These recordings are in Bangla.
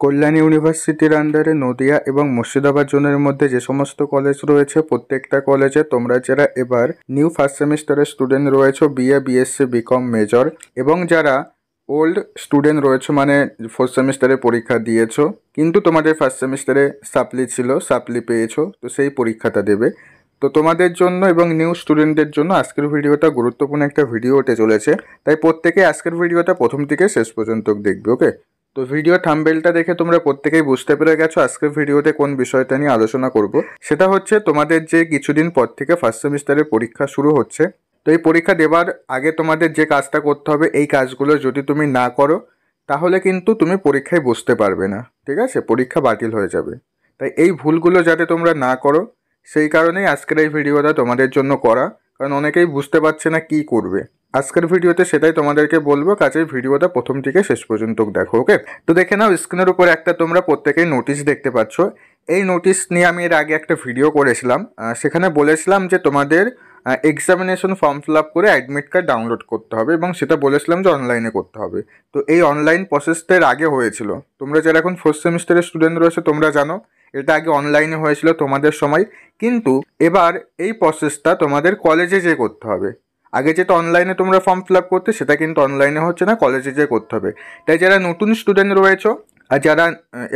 কল্যাণ ইউনিভার্সিটির আন্ডারে নদিয়া এবং মুর্শিদাবাদ জোনের মধ্যে যে সমস্ত কলেজ রয়েছে প্রত্যেকটা কলেজে তোমরা যারা এবার নিউ ফার্স্ট সেমিস্টারের স্টুডেন্ট রয়েছো বিএ বিএসসি বিকম মেজর এবং যারা ওল্ড স্টুডেন্ট রয়েছে মানে ফোর্থ সেমিস্টারে পরীক্ষা দিয়েছো কিন্তু তোমাদের ফার্স্ট সেমিস্টারে সাপ্লি ছিল সাপ্লি পেয়েছো তো সেই পরীক্ষাটা দেবে। তো তোমাদের জন্য এবং নিউ স্টুডেন্টদের জন্য আজকের ভিডিওটা গুরুত্বপূর্ণ একটা ভিডিও হতে চলেছে, তাই প্রত্যেকে আজকের ভিডিওটা প্রথম থেকে শেষ পর্যন্ত দেখবে। ওকে, তো ভিডিও থাম্বনেলটা দেখে তোমরা প্রত্যেকেই বুঝতে পেরে গেছো আজকের ভিডিওতে কোন বিষয়টা নিয়ে আলোচনা করব। সেটা হচ্ছে তোমাদের যে কিছুদিন পর থেকে ফার্স্ট সেমিস্টারের পরীক্ষা শুরু হচ্ছে, তো এই পরীক্ষা দেওয়ার আগে তোমাদের যে কাজটা করতে হবে এই কাজগুলো যদি তুমি না করো তাহলে কিন্তু তুমি পরীক্ষায় বসতে পারবে না, ঠিক আছে, পরীক্ষা বাতিল হয়ে যাবে। তাই এই ভুলগুলো যাতে তোমরা না করো সেই কারণেই আজকের এই ভিডিওটা তোমাদের জন্য করা, কারণ অনেকেই বুঝতে পারছে না কি করবে। আজকের ভিডিওতে সেটাই তোমাদেরকে বলবো, কাজেই ভিডিওটা প্রথম থেকে শেষ পর্যন্ত দেখো। ওকে, তো দেখে নাও স্ক্রিনের উপর একটা তোমরা প্রত্যেকেই নোটিশ দেখতে পাচ্ছ। এই নোটিশ নিয়ে আমি এর আগে একটা ভিডিও করেছিলাম, সেখানে বলেছিলাম যে তোমাদের এক্সামিনেশন ফর্ম ফিল আপ করে অ্যাডমিট কার্ড ডাউনলোড করতে হবে এবং সেটা বলেছিলাম যে অনলাইনে করতে হবে। তো এই অনলাইন প্রসেসটা এর আগে হয়েছিল, তোমরা যারা এখন ফোর্থ সেমিস্টারের স্টুডেন্ট রয়েছে তোমরা জানো এটা আগে অনলাইনে হয়েছিল তোমাদের সময়, কিন্তু এবার এই প্রসেসটা তোমাদের কলেজে যেয়ে করতে হবে। আগে যেটা অনলাইনে তোমরা ফর্ম ফিল আপ করতে সেটা কিন্তু অনলাইনে হচ্ছে না, কলেজে যেয়ে করতে হবে। তাই যারা নতুন স্টুডেন্ট রয়েছে আর যারা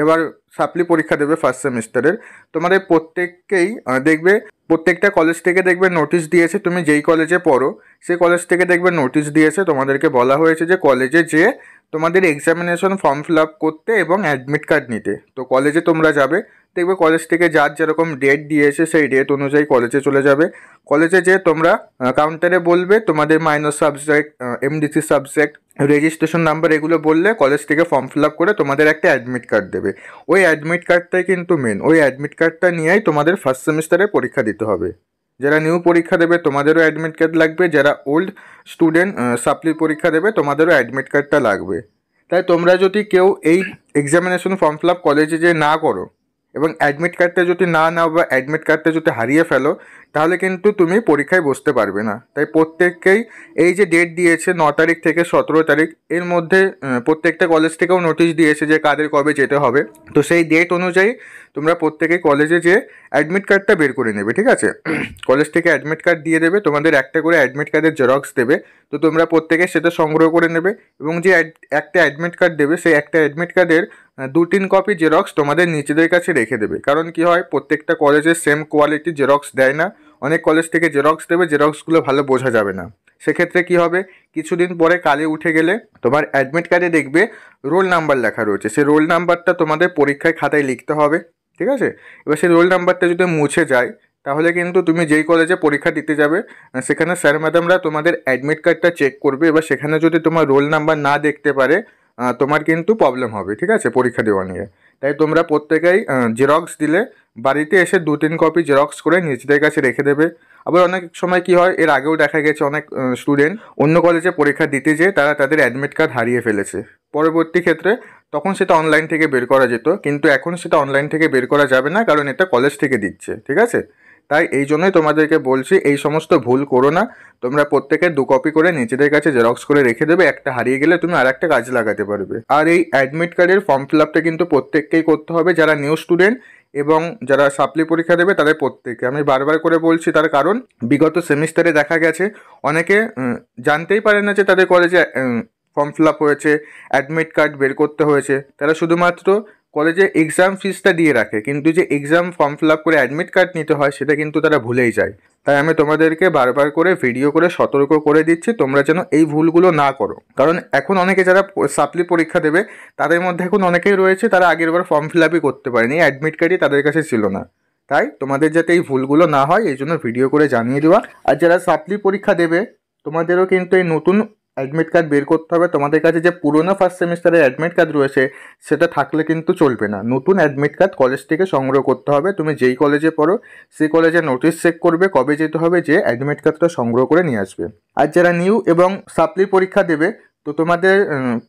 এবার সাপ্লি পরীক্ষা দেবে ফার্স্ট সেমিস্টারের, তোমাদের প্রত্যেককেই দেখবে প্রত্যেকটা কলেজ থেকে দেখবে নোটিশ দিয়েছে, তুমি যেই কলেজে পড়ো সেই কলেজ থেকে দেখবে নোটিশ দিয়েছে, তোমাদেরকে বলা হয়েছে যে কলেজে যেয়ে তোমাদের এক্সামিনেশন ফর্ম ফিল আপ করতে এবং অ্যাডমিট কার্ড নিতে। তো কলেজে তোমরা যাবে, দেখবে কলেজ থেকে যার যেরকম ডেট দিয়েছে সেই ডেট অনুযায়ী কলেজে চলে যাবে। কলেজে যেয়ে তোমরা কাউন্টারে বলবে তোমাদের minor subject, MDC subject, registration number এগুলো বললে কলেজ থেকে ফর্ম ফিল আপ করে তোমাদের একটা অ্যাডমিট কার্ড দেবে। ওই অ্যাডমিট কার্ডটাই কিন্তু মেন, ওই অ্যাডমিট কার্ডটা নিয়েই তোমাদের ফার্স্ট সেমিস্টারে পরীক্ষা দিতে হবে। যারা নিউ পরীক্ষা দেবে তোমাদেরও অ্যাডমিট কার্ড লাগবে, যারা ওল্ড স্টুডেন্ট সাপ্লি পরীক্ষা দেবে তোমাদেরও অ্যাডমিট কার্ডটা লাগবে। তাই তোমরা যদি কেউ এই এক্সামিনেশন ফর্ম ফিল আপ কলেজে যে না করো এবং অ্যাডমিট কার্ডটা যদি না নাও বা অ্যাডমিট কার্ডটা যদি হারিয়ে ফেলো তাহলে কিন্তু তুমি পরীক্ষায় বসতে পারবে না। তাই প্রত্যেককেই এই যে ডেট দিয়েছে 9 তারিখ থেকে 17 তারিখ এর মধ্যে প্রত্যেকটা কলেজ থেকেও নোটিশ দিয়েছে যে কাদের কবে যেতে হবে। তো সেই ডেট অনুযায়ী তোমরা প্রত্যেকেই কলেজে যেয়ে অ্যাডমিট কার্ডটা বের করে নেবে, ঠিক আছে। কলেজ থেকে অ্যাডমিট কার্ড দিয়ে দেবে, তোমাদের একটা করে অ্যাডমিট কার্ডের জেরক্স দেবে। তো তোমরা প্রত্যেকে সেটা সংগ্রহ করে নেবে এবং যে একটা অ্যাডমিট কার্ড দেবে সেই একটা অ্যাডমিট কার্ডের 2-3 কপি জেরক্স তোমাদের নিজেদের কাছে রেখে দেবে। কারণ কি হয়, প্রত্যেকটা কলেজে সেম কোয়ালিটির জেরক্স দেয় না, অনেক কলেজ থেকে জেরক্স দেবে, জেরক্সগুলো ভালো বোঝা যাবে না। সেক্ষেত্রে কি হবে, কিছুদিন পরে কালে উঠে গেলে তোমার অ্যাডমিট কার্ডে দেখবে রোল নাম্বার লেখা রয়েছে, সেই রোল নাম্বারটা তোমাদের পরীক্ষায় খাতায় লিখতে হবে, ঠিক আছে। এবার সেই রোল নাম্বারটা যদি মুছে যায় তাহলে কিন্তু তুমি যেই কলেজে পরীক্ষা দিতে যাবে সেখানে স্যার ম্যাডামরা তোমাদের অ্যাডমিট কার্ডটা চেক করবে। এবার সেখানে যদি তোমার রোল নাম্বার না দেখতে পারে তোমার কিন্তু প্রবলেম হবে, ঠিক আছে, পরীক্ষা দেওয়া নিয়ে। তাই তোমরা প্রত্যেকেই জেরক্স দিলে বাড়িতে এসে 2-3 কপি জেরক্স করে নিজেদের কাছে রেখে দেবে। আবার অনেক সময় কি হয়, এর আগেও দেখা গেছে অনেক স্টুডেন্ট অন্য কলেজে পরীক্ষা দিতে যেয়ে তারা তাদের অ্যাডমিট কার্ড হারিয়ে ফেলেছে। পরবর্তী ক্ষেত্রে তখন সেটা অনলাইন থেকে বের করা যেত, কিন্তু এখন সেটা অনলাইন থেকে বের করা যাবে না, কারণ এটা কলেজ থেকে দিচ্ছে, ঠিক আছে। তাই এই জন্যই তোমাদেরকে বলছি এই সমস্ত ভুল করো না, তোমরা প্রত্যেকে 2 কপি করে নিজেদের কাছে জেরক্স করে রেখে দেবে, একটা হারিয়ে গেলে তুমি আর একটা কাজে লাগাতে পারবে। আর এই অ্যাডমিট কার্ডের ফর্ম ফিল আপটা কিন্তু প্রত্যেককেই করতে হবে, যারা নিউ স্টুডেন্ট এবং যারা সাপ্লি পরীক্ষা দেবে তাদের প্রত্যেকে। আমি বারবার করে বলছি তার কারণ বিগত সেমিস্টারে দেখা গেছে অনেকে জানতেই পারে না যে তাদের কলেজে ফর্ম ফিল আপ হয়েছে, অ্যাডমিট কার্ড বের করতে হয়েছে, তারা শুধুমাত্র কলেজে এক্সাম ফিসটা দিয়ে রাখে, কিন্তু যে এক্সাম ফর্ম ফিল আপ করে অ্যাডমিট কার্ড নিতে হয় সেটা কিন্তু তারা ভুলেই যায়। তাই আমি তোমাদেরকে বারবার করে ভিডিও করে সতর্ক করে দিচ্ছি তোমরা যেন এই ভুলগুলো না করো। কারণ এখন অনেকে যারা সাপ্লি পরীক্ষা দেবে তাদের মধ্যে এখন অনেকেই রয়েছে তারা আগেরবার ফর্ম ফিল আপই করতে পারেনি, অ্যাডমিট কার্ডই তাদের কাছে ছিল না। তাই তোমাদের যাতে এই ভুলগুলো না হয় এই জন্য ভিডিও করে জানিয়ে দেওয়া। আর যারা সাপ্লি পরীক্ষা দেবে তোমাদেরও কিন্তু এই নতুন অ্যাডমিট কার্ড বের করতে হবে। তোমাদের কাছে যে পুরোনো ফার্স্ট সেমিস্টারের অ্যাডমিট কার্ড রয়েছে সেটা থাকলে কিন্তু চলবে না, নতুন অ্যাডমিট কার্ড কলেজ থেকে সংগ্রহ করতে হবে। তুমি যেই কলেজে পড়ো সেই কলেজে নোটিশ চেক করবে কবে যেতে হবে, যে অ্যাডমিট কার্ডটা সংগ্রহ করে নিয়ে আসবে। আর যারা নিউ এবং সাপ্লি পরীক্ষা দেবে তো তোমাদের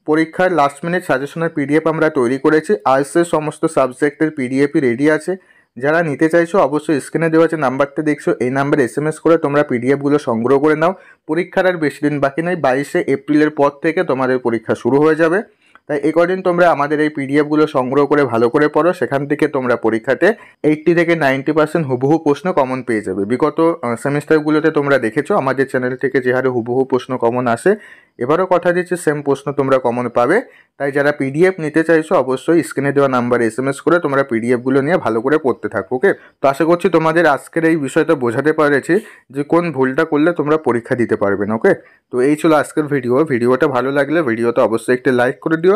পরীক্ষার লাস্ট মিনিট সাজেশনের পিডিএফ আমরা তৈরি করেছি, আর্টসের সমস্ত সাবজেক্টের পিডিএফই রেডি আছে। যারা নিতে চাইছো অবশ্যই স্ক্রিনে দেওয়া যে নাম্বারটা দেখছো এই নাম্বারে SMS করে তোমরা পিডিএফগুলো সংগ্রহ করে নাও। পরীক্ষার আর বেশি দিন বাকি নেই, 22শে এপ্রিলের পর থেকে তোমাদের পরীক্ষা শুরু হয়ে যাবে। তাই এই কদিন তোমরা আমাদের এই পিডিএফগুলো সংগ্রহ করে ভালো করে পড়ো, সেখান থেকে তোমরা পরীক্ষাতে 80 থেকে 90% হুবহু প্রশ্ন কমন পেয়ে যাবে। বিগত সেমিস্টারগুলোতে তোমরা দেখেছো আমাদের চ্যানেল থেকে যে হারে হুবহু প্রশ্ন কমন আসে, এবারও কথা দিচ্ছি সেম প্রশ্ন তোমরা কমন পাবে। তাই যারা পিডিএফ নিতে চাইছো অবশ্যই স্ক্রিনে দেওয়া নাম্বারে SMS করে তোমরা পিডিএফগুলো নিয়ে ভালো করে পড়তে থাকো। ওকে, তো আশা করছি তোমাদের আজকের এই বিষয়টা বোঝাতে পেরেছি যে কোন ভুলটা করলে তোমরা পরীক্ষা দিতে পারবে না। ওকে, তো এই ছিল আজকের ভিডিওটা ভালো লাগলে ভিডিওতে অবশ্যই একটি লাইক করে দিও